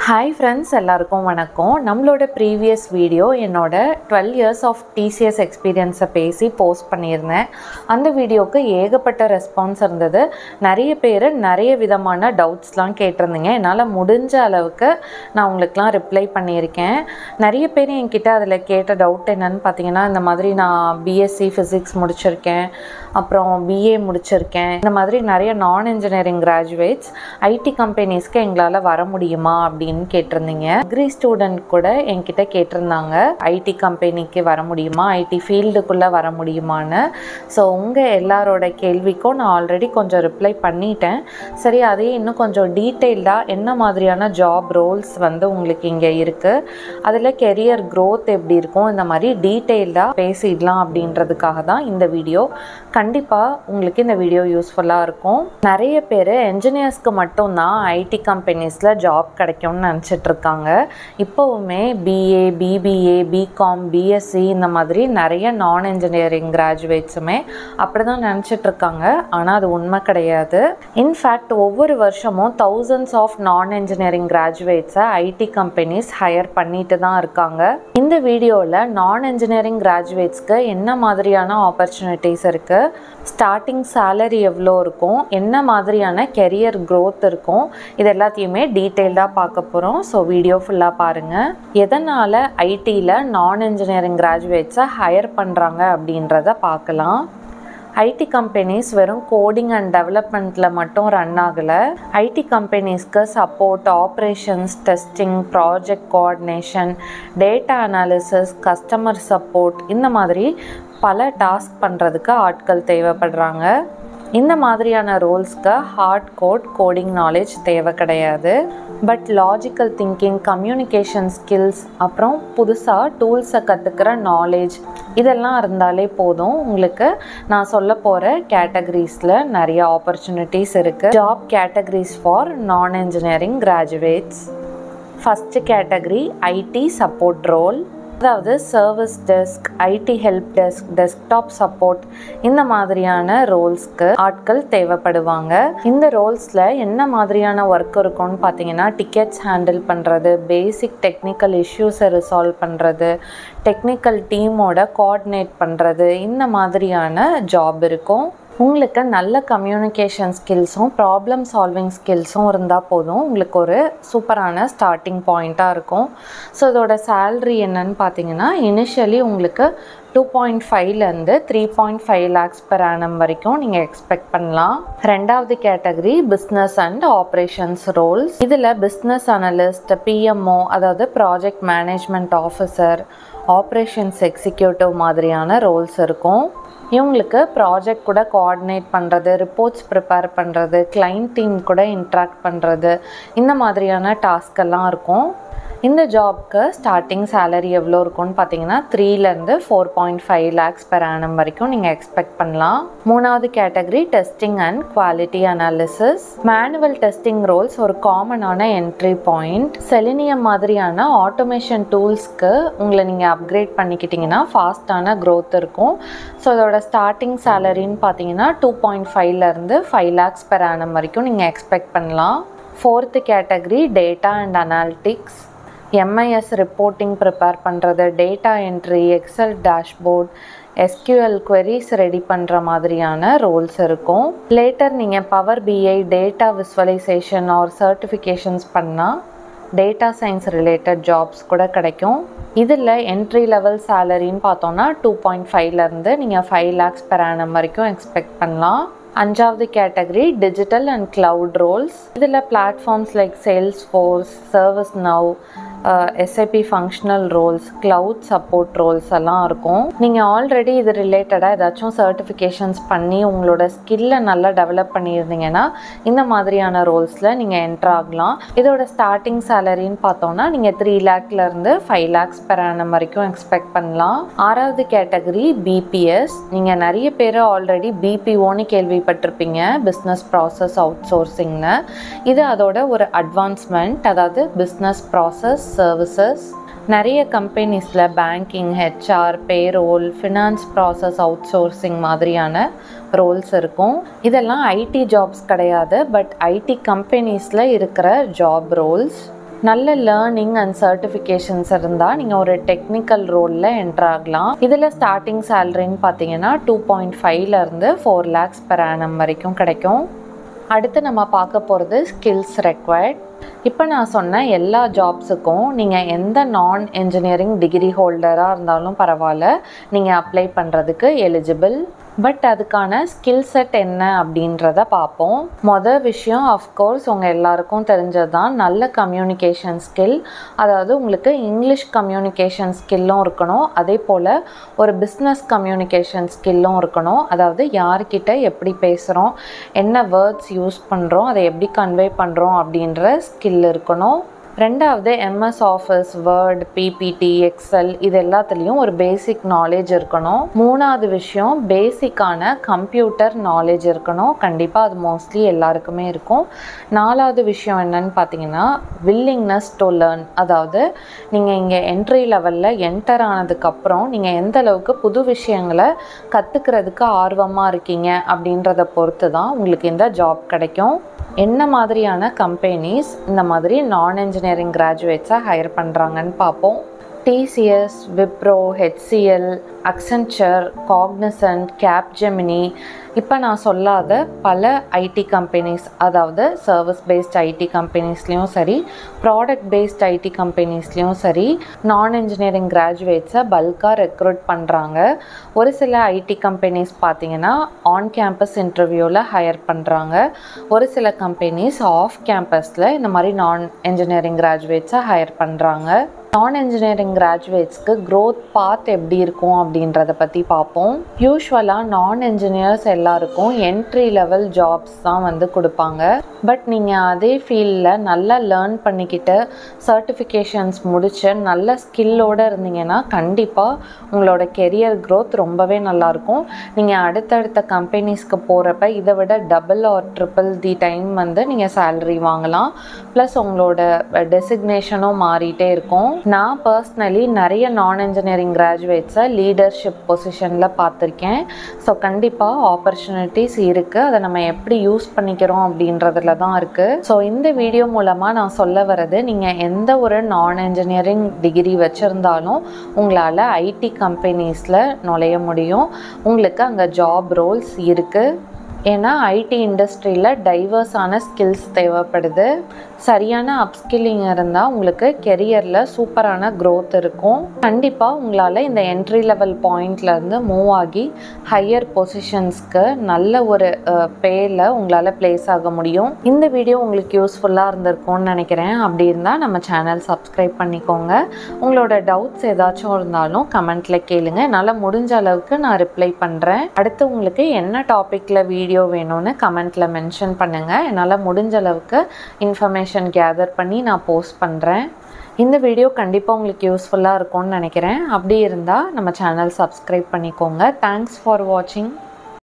Hi friends, எல்லாருக்கும் வணக்கம். நம்மளோட previous video என்னோட 12 years of TCS experience பேசி போஸ்ட் பண்ணியிருந்தேன். அந்த வீடியோக்கு ஏகப்பட்ட ரெஸ்பான்ஸ் இருந்தது. நிறைய பேர் நிறைய விதமான டவுட்ஸ்லாம் கேட்டிருந்தீங்க. என்னால் முடிஞ்ச அளவுக்கு நான் உங்களுக்குலாம் ரிப்ளை பண்ணியிருக்கேன். நிறைய பேர் என்கிட்ட அதில் கேட்ட டவுட் என்னன்னு பார்த்தீங்கன்னா, இந்த மாதிரி நான் பிஎஸ்சி ஃபிசிக்ஸ் முடிச்சிருக்கேன், அப்புறம் பிஏ முடிச்சிருக்கேன், இந்த மாதிரி நிறைய நான் இன்ஜினியரிங் கிராஜுவேட்ஸ் ஐடி கம்பெனிஸ்க்கு எங்களால் வர முடியுமா அப்படின்னு கேட்டிருந்தீங்க. டிகிரி ஸ்டூடெண்ட் கூட என்கிட்ட கேட்டிருந்தாங்க, ஐடி கம்பெனிக்கு வர முடியுமா, ஐடி ஃபீல்டுக்குள்ளே வர முடியுமான்னு. ஸோ உங்கள் எல்லாரோட கேள்விக்கும் நான் ஆல்ரெடி கொஞ்சம் ரிப்ளை பண்ணிட்டேன். சரி, அதையே இன்னும் கொஞ்சம் டீட்டெயில்டாக என்ன மாதிரியான ஜாப் ரோல்ஸ் உங்களுக்கு இங்கே இருக்குது, அதில் கெரியர் க்ரோத் எப்படி இருக்கும், இந்த மாதிரி டீட்டெயில்டாக பேசிடலாம் அப்படின்றதுக்காக தான் இந்த வீடியோ. கண்டிப்பாக உங்களுக்கு இந்த வீடியோ யூஸ்ஃபுல்லாக இருக்கும். நிறைய பேர் என்ஜினியர்ஸ்க்கு மட்டும்தான் ஐடி கம்பெனிஸில் ஜாப் கிடைக்கும்னு நினச்சிட்ருக்காங்க. இப்போவுமே பிஏ, பிபிஏ, பிகாம், பிஎஸ்சி இந்த மாதிரி நிறைய நான் இன்ஜினியரிங் கிராஜுவேட்ஸுமே அப்படி தான் நினச்சிட்ருக்காங்க. ஆனால் அது உண்மை கிடையாது. இன்ஃபேக்ட் ஒவ்வொரு வருஷமும் thousands ஆஃப் நான் இன்ஜினியரிங் கிராஜுவேட்ஸை ஐடி கம்பெனிஸ் ஹையர் பண்ணிட்டு தான் இருக்காங்க. இந்த வீடியோவில் நான் இன்ஜினியரிங் கிராஜுவேட்ஸ்க்கு என்ன மாதிரியான ஆப்பர்ச்சுனிட்டிஸ் இருக்குது, ஸ்டார்டிங் சேலரி எவ்வளோ இருக்கும், என்ன மாதிரியான கெரியர் க்ரோத் இருக்கும், இது எல்லாத்தையுமே டீட்டெயில்டாக பார்க்க போகிறோம். ஸோ வீடியோ ஃபுல்லாக பாருங்கள். எதனால் ஐடியில் நான் இன்ஜினியரிங் கிராஜுவேட்ஸை ஹையர் பண்ணுறாங்க அப்படின்றத பார்க்கலாம். ஐடி கம்பெனிஸ் வெறும் கோடிங் அண்ட் டெவலப்மெண்ட்டில் மட்டும் ரன் ஆகலை. ஐடி கம்பெனிஸ்க்கு support, operations, testing, project coordination, data analysis, customer support, இந்த மாதிரி பல டாஸ்க் பண்ணுறதுக்கு ஆட்கள் தேவைப்படுறாங்க. இந்த மாதிரியான ரோல்ஸ்க்கு ஹார்ட் கோடிங் நாலேஜ் தேவை கிடையாது. But logical thinking, communication skills, அப்புறம் புதுசாக டூல்ஸை கற்றுக்கிற நாலேஜ், இதெல்லாம் இருந்தாலே போதும். உங்களுக்கு நான் சொல்ல போகிற கேட்டகரிஸில் நிறைய ஆப்பர்ச்சுனிட்டிஸ் இருக்குது. Job categories for non engineering graduates. First category IT support role, அதாவது service desk, IT help desk, desktop support, இந்த மாதிரியான ரோல்ஸ்க்கு ஆட்கள் தேவைப்படுவாங்க. இந்த ரோல்ஸில் என்ன மாதிரியான ஒர்க் இருக்கும்னு பார்த்தீங்கன்னா, டிக்கெட்ஸ் ஹேண்டில் பண்ணுறது, பேசிக் டெக்னிக்கல் இஷ்யூஸை ரிசால்வ் பண்ணுறது, டெக்னிக்கல் டீமோட கோஆர்டினேட் பண்ணுறது, இந்த மாதிரியான ஜாப் இருக்கும். உங்களுக்கு நல்ல கம்யூனிகேஷன் ஸ்கில்ஸும் ப்ராப்ளம் சால்விங் ஸ்கில்ஸும் இருந்தால் போதும், உங்களுக்கு ஒரு சூப்பரான ஸ்டார்டிங் பாயிண்ட்டாக இருக்கும். ஸோ இதோட சேல்ரி என்னன்னு பார்த்தீங்கன்னா, இனிஷியலி உங்களுக்கு 2.5லேருந்து 3.5 lakhs per annum வரைக்கும் நீங்கள் எக்ஸ்பெக்ட் பண்ணலாம். ரெண்டாவது category business and operations roles. இதில் பிஸ்னஸ் அனலிஸ்ட், பிஎம்ஓ, அதாவது project management officer, operations executive மாதிரியான ரோல்ஸ் இருக்கும். இவங்களுக்கு ப்ராஜெக்ட் கூட கோஆர்டினேட் பண்ணுறது, ரிப்போர்ட்ஸ் ப்ரிப்பேர் பண்ணுறது, கிளைண்ட் டீம் கூட இன்ட்ராக்ட் பண்ணுறது, இந்த மாதிரியான டாஸ்கெல்லாம் இருக்கும். இந்த ஜாப்க்கு ஸ்டார்டிங் சேலரி எவ்வளோ இருக்கும்னு பார்த்தீங்கன்னா 3லேருந்து 4.5 lakhs per annum வரைக்கும் நீங்கள் எக்ஸ்பெக்ட் பண்ணலாம். மூணாவது category testing and quality analysis. Manual testing roles ஒரு காமனான என்ட்ரி பாயிண்ட். செலினியம் மாதிரியான ஆட்டோமேஷன் டூல்ஸ்க்கு உங்களை நீங்கள் அப்கிரேட் பண்ணிக்கிட்டிங்கன்னா ஃபாஸ்டான க்ரோத் இருக்கும். ஸோ இதோட ஸ்டார்டிங் சேலரின்னு பார்த்தீங்கன்னா 2.5லேருந்து 5 lakhs per annum வரைக்கும் நீங்கள் எக்ஸ்பெக்ட் பண்ணலாம். Fourth category data and analytics. MIS reporting prepare பண்ணுறது, data entry, Excel dashboard, SQL queries ready பண்ணுற மாதிரியான ரோல்ஸ் இருக்கும். லேட்டர் நீங்கள் Power BI, data visualisation or certifications பண்ணால் டேட்டா சயின்ஸ் ரிலேட்டட் ஜாப்ஸ் கூட கிடைக்கும். இதில் என்ட்ரி லெவல் சேலரின்னு பார்த்தோன்னா 2.5லேருந்து நீங்கள் 5 lakhs per annum வரைக்கும் எக்ஸ்பெக்ட் பண்ணலாம். அஞ்சாவது category digital and cloud roles. இதில் platforms like Salesforce, ServiceNow, SAP functional roles, cloud support roles எல்லாம் இருக்கும். நீங்கள் ஆல்ரெடி இது ரிலேட்டடாக ஏதாச்சும் சர்டிஃபிகேஷன்ஸ் பண்ணி உங்களோட ஸ்கில்லை நல்லா டெவலப் பண்ணியிருந்தீங்கன்னா இந்த மாதிரியான ரோல்ஸில் நீங்கள் என்ட்ரு ஆகலாம். இதோட ஸ்டார்டிங் சேலரின்னு பார்த்தோன்னா நீங்கள் 3 lakhsலேருந்து 5 lakhs per annum வரைக்கும் எக்ஸ்பெக்ட் பண்ணலாம். ஆறாவது கேட்டகரி பிபிஎஸ். நீங்கள் நிறைய பேர் ஆல்ரெடி பிபிஓன்னு கேள்விப்பட்டிருப்பீங்க, பிஸ்னஸ் ப்ராசஸ் அவுட் சோர்சிங்னு. இது அதோட ஒரு அட்வான்ஸ்மெண்ட், அதாவது பிஸ்னஸ் ப்ராசஸ் சர்வீசஸ். நிறைய கம்பெனிஸில் banking, HR, payroll, finance process outsourcing மாதிரியான ரோல்ஸ் இருக்கும். இதெல்லாம் ஐடி ஜாப்ஸ் கிடையாது, பட் ஐடி கம்பெனிஸில் இருக்கிற ஜாப் ரோல்ஸ். நல்ல லேர்னிங் அண்ட் சர்டிஃபிகேஷன்ஸ் இருந்தால் நீங்கள் ஒரு டெக்னிக்கல் ரோலில் என்ட்ரு ஆகலாம். இதில் ஸ்டார்டிங் சேலரின்னு பார்த்தீங்கன்னா 2.5லேருந்து 4 lakhs per annum வரைக்கும் கிடைக்கும். அடுத்து நம்ம பார்க்க போகிறது ஸ்கில்ஸ் ரெக்வயர்ட். இப்போ நான் சொன்ன எல்லா ஜாப்ஸுக்கும் நீங்கள் எந்த நான் என்ஜினியரிங் டிகிரி ஹோல்டராக இருந்தாலும் பரவாயில்ல, நீங்கள் அப்ளை பண்ணுறதுக்கு எலிஜிபிள். பட் அதுக்கான ஸ்கில் செட் என்ன அப்படின்றத பார்ப்போம். மொதல் விஷயம் அஃப்கோர்ஸ் உங்கள் எல்லாருக்கும் தெரிஞ்சது தான், நல்ல கம்யூனிகேஷன் ஸ்கில். அதாவது உங்களுக்கு இங்கிலீஷ் கம்யூனிகேஷன் ஸ்கில்லும் இருக்கணும், அதே போல் ஒரு பிஸ்னஸ் கம்யூனிகேஷன் ஸ்கில்லும் இருக்கணும். அதாவது யார்கிட்ட எப்படி பேசுகிறோம், என்ன வேர்ட்ஸ் யூஸ் பண்ணுறோம், அதை எப்படி கன்வே பண்ணுறோம் அப்படின்ற ஸ்கில் இருக்கணும். ரெண்டாவது MS office, word, PPT, Excel இது எல்லாத்துலேயும் ஒரு பேசிக் நாலேஜ் இருக்கணும். மூணாவது விஷயம் பேசிக்கான கம்ப்யூட்டர் நாலேஜ் இருக்கணும். கண்டிப்பாக அது மோஸ்ட்லி எல்லாருக்குமே இருக்கும். நாலாவது விஷயம் என்னன்னு பார்த்தீங்கன்னா வில்லிங்னஸ் டு லேர்ன். அதாவது நீங்கள் இங்கே என்ட்ரி லெவலில் என்டர் ஆனதுக்கப்புறம் நீங்கள் எந்த அளவுக்கு புது விஷயங்களை கற்றுக்கிறதுக்கு ஆர்வமாக இருக்கீங்க அப்படின்றத பொறுத்து தான் உங்களுக்கு இந்த ஜாப் கிடைக்கும். என்ன மாதிரியான கம்பெனிஸ் இந்த மாதிரி நான் என்ஜினியரிங் கிராஜுவேட்ஸை ஹையர் பண்ணுறாங்கன்னு பார்ப்போம். TCS, Wipro, HCL, Accenture, Cognizant, Capgemini, இப்போ நான் சொல்லாத பல ஐடி கம்பெனிஸ், அதாவது சர்வீஸ் பேஸ்ட் ஐடி கம்பெனிஸ்லேயும் சரி, ப்ராடக்ட் பேஸ்ட் ஐடி கம்பெனிஸ்லேயும் சரி, நான் என்ஜினியரிங் கிராஜுவேட்ஸை பல்காக ரெக்ரூட் பண்ணுறாங்க. ஒரு சில ஐடி கம்பெனிஸ் பார்த்திங்கன்னா ஆன் கேம்பஸ் இன்டர்வியூவில் ஹையர் பண்ணுறாங்க. ஒரு சில கம்பெனிஸ் ஆஃப் கேம்பஸில் இந்த மாதிரி நான் என்ஜினியரிங் கிராஜுவேட்ஸை ஹையர் பண்ணுறாங்க. நான் என்ஜினியரிங் கிராஜுவேட்ஸ்க்கு க்ரோத் பாத் எப்படி இருக்கும் அப்படின்றத பற்றி பார்ப்போம். யூஸ்வலாக நான் என்ஜினியர்ஸ் எல்லாருக்கும் என்ட்ரி லெவல் ஜாப்ஸ் தான் வந்து கொடுப்பாங்க. பட் நீங்கள் அதே ஃபீல்டில் நல்லா லேர்ன் பண்ணிக்கிட்டு சர்டிஃபிகேஷன்ஸ் முடித்து நல்ல ஸ்கில்லோடு இருந்தீங்கன்னா கண்டிப்பாக உங்களோட கெரியர் க்ரோத் ரொம்பவே நல்லாயிருக்கும். நீங்கள் அடுத்தடுத்த கம்பெனிஸ்க்கு போகிறப்ப இதை விட double or triple the time வந்து நீங்கள் சேலரி வாங்கலாம். ப்ளஸ் உங்களோட டெசிக்னேஷனும் மாறிட்டே இருக்கும். நான் பர்சனலி நிறைய நான் என்ஜினியரிங் கிராஜுவேட்ஸை லீடர்ஷிப் பொசிஷனில் பார்த்துருக்கேன். ஸோ கண்டிப்பாக ஆப்பர்ச்சுனிட்டிஸ் இருக்குது. அதை நம்ம எப்படி யூஸ் பண்ணிக்கிறோம் அப்படின்றதுல தான் இருக்குது. ஸோ இந்த வீடியோ மூலமாக நான் சொல்ல வர்றது, நீங்கள் எந்த ஒரு நான் என்ஜினியரிங் டிகிரி வச்சுருந்தாலும் உங்களால் ஐடி கம்பெனிஸில் நுழைய முடியும். உங்களுக்கு அங்கே ஜாப் ரோல்ஸ் இருக்குது. ஏன்னா ஐடி இண்டஸ்ட்ரியில் டைவர்ஸான ஸ்கில்ஸ் தேவைப்படுது. சரியான அப்ஸ்கில்லிங் இருந்தால் உங்களுக்கு கெரியரில் சூப்பரான க்ரோத் இருக்கும். கண்டிப்பாக உங்களால் இந்த என்ட்ரி லெவல் பாயிண்ட்லேருந்து மூவ் ஆகி ஹையர் பொசிஷன்ஸ்க்கு நல்ல ஒரு பேயில் உங்களால் பிளேஸ் ஆக முடியும். இந்த வீடியோ உங்களுக்கு யூஸ்ஃபுல்லாக இருந்திருக்கும்னு நினைக்கிறேன். அப்படி இருந்தால் நம்ம சேனல் சப்ஸ்கிரைப் பண்ணிக்கோங்க. உங்களோட டவுட்ஸ் ஏதாச்சும் இருந்தாலும் கமெண்ட்டில் கேளுங்க. என்னால் முடிஞ்ச அளவுக்கு நான் ரிப்ளை பண்ணுறேன். அடுத்து உங்களுக்கு என்ன டாப்பிக்கில் வீடியோ வேணும்னு கமெண்ட்டில் மென்ஷன் பண்ணுங்கள். என்னால் முடிஞ்ச அளவுக்கு இன்ஃபர்மேஷன் கேதர் பண்ணி நான் போஸ்ட் பண்ணுறேன். இந்த வீடியோ கண்டிப்பாக உங்களுக்கு யூஸ்ஃபுல்லாக இருக்கும்னு நினைக்கிறேன். அப்படி இருந்தால் நம்ம சேனல் சப்ஸ்கிரைப் பண்ணிக்கோங்க. தேங்க்ஸ் ஃபார் வாட்சிங்.